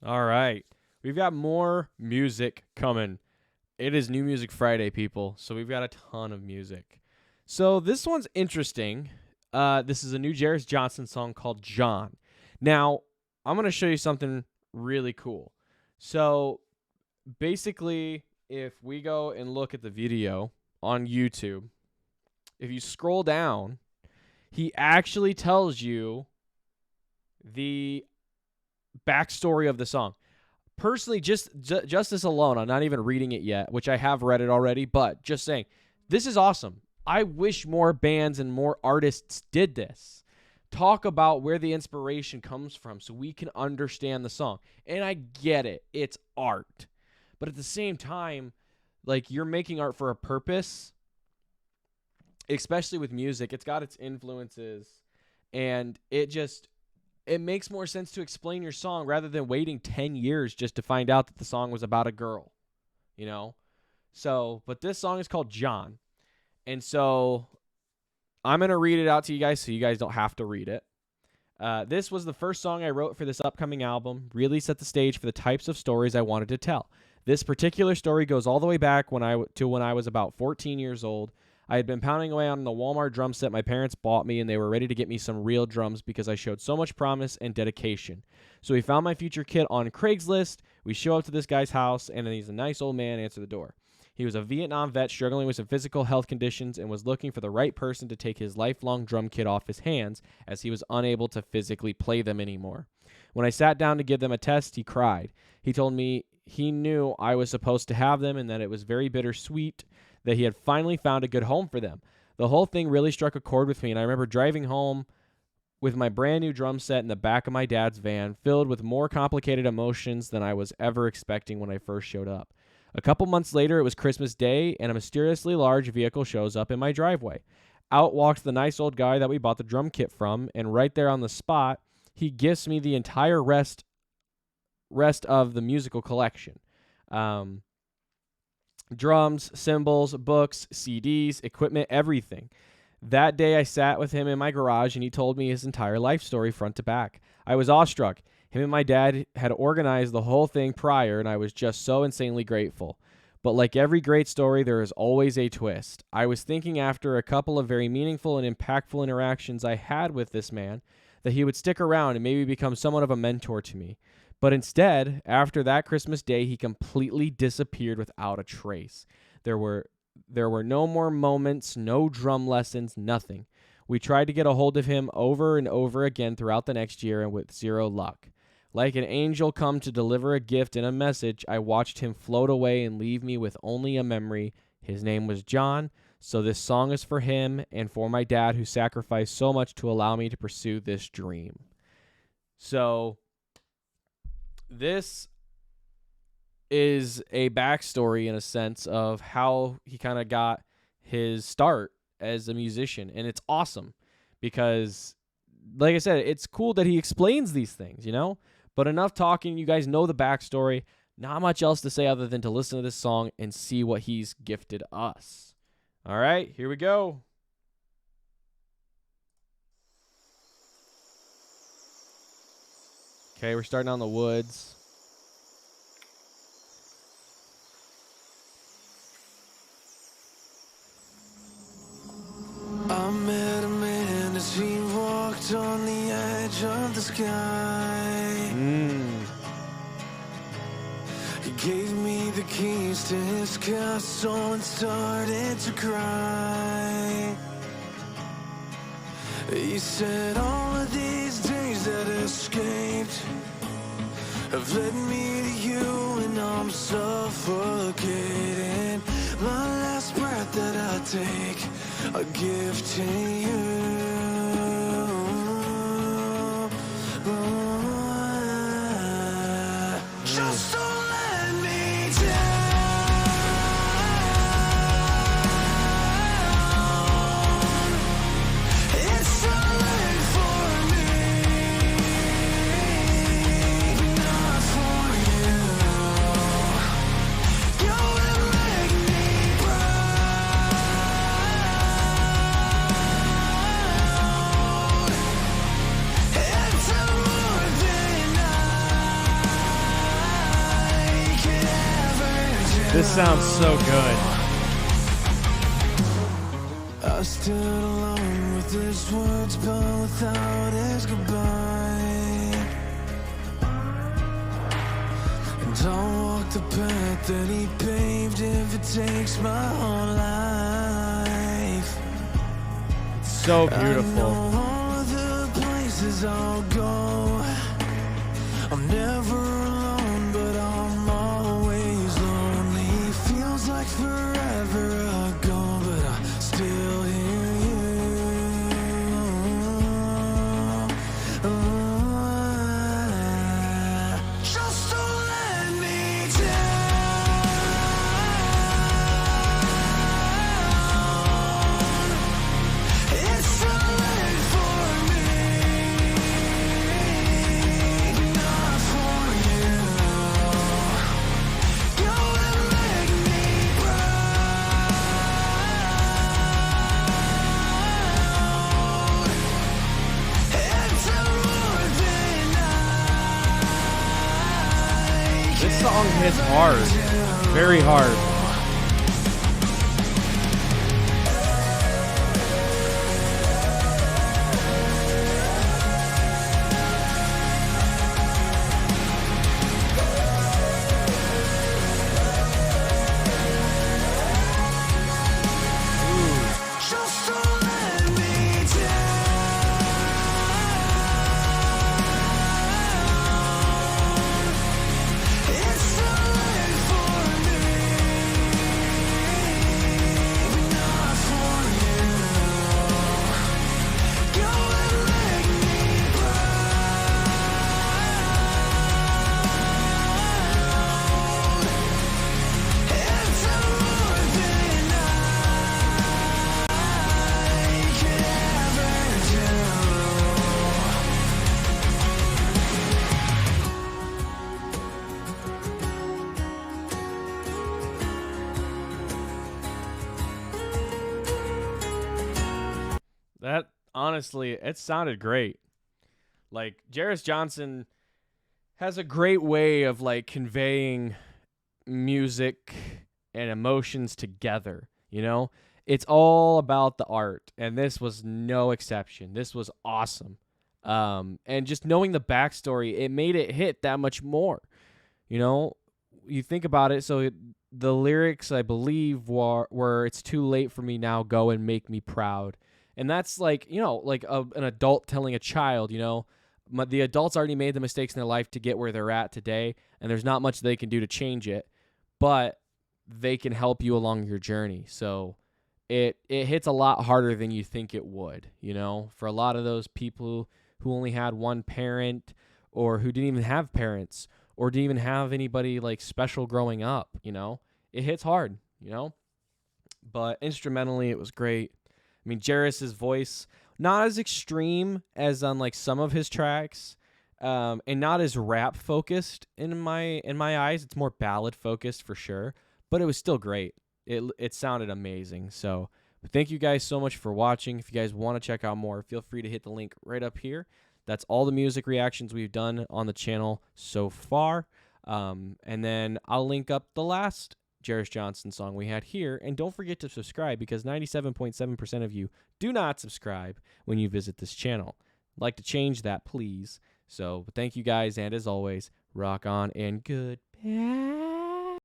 All right. We've got more music coming. It is New Music Friday, people. So we've got a ton of music. So this one's interesting. This is a new Jeris Johnson song called John. Now, I'm going to show you something really cool. So basically, if we go and look at the video on YouTube, if you scroll down, he actually tells you the backstory of the song. Personally, just this alone, I'm not even reading it yet, which I have read it already, but just saying, this is awesome. I wish more bands and more artists did this. Talk about where the inspiration comes from so we can understand the song. And I get it. It's art. But at the same time, like, you're making art for a purpose, especially with music. It's got its influences, and it makes more sense to explain your song rather than waiting 10 years just to find out that the song was about a girl, you know? So, but this song is called John. And so I'm going to read it out to you guys so you guys don't have to read it. This was the first song I wrote for this upcoming album, really set the stage for the types of stories I wanted to tell. This particular story goes all the way back when I was about 14 years old. I had been pounding away on the Walmart drum set my parents bought me, and they were ready to get me some real drums because I showed so much promise and dedication. So we found my future kit on Craigslist. We show up to this guy's house, and he's a nice old man answer the door. He was a Vietnam vet struggling with some physical health conditions and was looking for the right person to take his lifelong drum kit off his hands as he was unable to physically play them anymore. When I sat down to give them a test, he cried. He told me he knew I was supposed to have them and that it was very bittersweet that he had finally found a good home for them. The whole thing really struck a chord with me, and I remember driving home with my brand new drum set in the back of my dad's van, filled with more complicated emotions than I was ever expecting when I first showed up. A couple months later, it was Christmas Day, and a mysteriously large vehicle shows up in my driveway. Out walks the nice old guy that we bought the drum kit from, and right there on the spot, he gifts me the entire rest of the musical collection. Drums, cymbals, books, CDs, equipment, everything. That day I sat with him in my garage and he told me his entire life story front to back. I was awestruck. Him and my dad had organized the whole thing prior and I was just so insanely grateful. But like every great story, there is always a twist. I was thinking after a couple of very meaningful and impactful interactions I had with this man that he would stick around and maybe become somewhat of a mentor to me. But instead, after that Christmas Day, he completely disappeared without a trace. There were no more moments, no drum lessons, nothing. We tried to get a hold of him over and over again throughout the next year and with zero luck. Like an angel come to deliver a gift and a message, I watched him float away and leave me with only a memory. His name was John, so this song is for him and for my dad who sacrificed so much to allow me to pursue this dream. So this is a backstory in a sense of how he kind of got his start as a musician. And it's awesome because, like I said, it's cool that he explains these things, you know? But enough talking. You guys know the backstory. Not much else to say other than to listen to this song and see what he's gifted us. All right, here we go. Okay, we're starting on the woods. I met a man as he walked on the edge of the sky. He gave me the keys to his castle and started to cry. He said all of these days that escaped have led me to you and I'm suffocating. My last breath that I take, a gift to you. Just don't let me down. It's too late for me, not for you. You will make me proud. This sounds so good. I stood alone with his words, but without his goodbye. And I'll walk the path that he paved if it takes my whole life. So beautiful. I know all of the places I'll go. I'm never alone, but I'm always lonely. Feels like forever ago, but I still hear you. Just don't let me down. It's too late for me, not for you. You will make me proud. It's more than I This song hits hard. Very hard. just don't let me down. It's too late for me, not for you. You will make me proud. It's more than I could ever do. That honestly, it sounded great. Like Jeris Johnson has a great way of like conveying music and emotions together, you know? It's all about the art, and this was no exception. This was awesome. And just knowing the backstory, it made it hit that much more. You know, you think about it. So the lyrics, I believe, were "It's too late for me now. Go and make me proud." And that's like, you know, like an adult telling a child, you know, the adults already made the mistakes in their life to get where they're at today, and there's not much they can do to change it, but they can help you along your journey. So it hits a lot harder than you think it would, you know, for a lot of those people who only had one parent or who didn't even have parents or didn't even have anybody like special growing up, you know. It hits hard, you know. But instrumentally it was great. I mean, Jeris's voice, not as extreme as on like some of his tracks, and not as rap focused in my eyes. It's more ballad focused for sure, but it was still great. It sounded amazing. So thank you guys so much for watching. If you guys want to check out more, feel free to hit the link right up here. That's all the music reactions we've done on the channel so far. And then I'll link up the last Jeris Johnson song we had here. And don't forget to subscribe, because 97.7% of you do not subscribe when you visit this channel. I'd like to change that, please. So thank you guys, and as always, rock on and goodbye.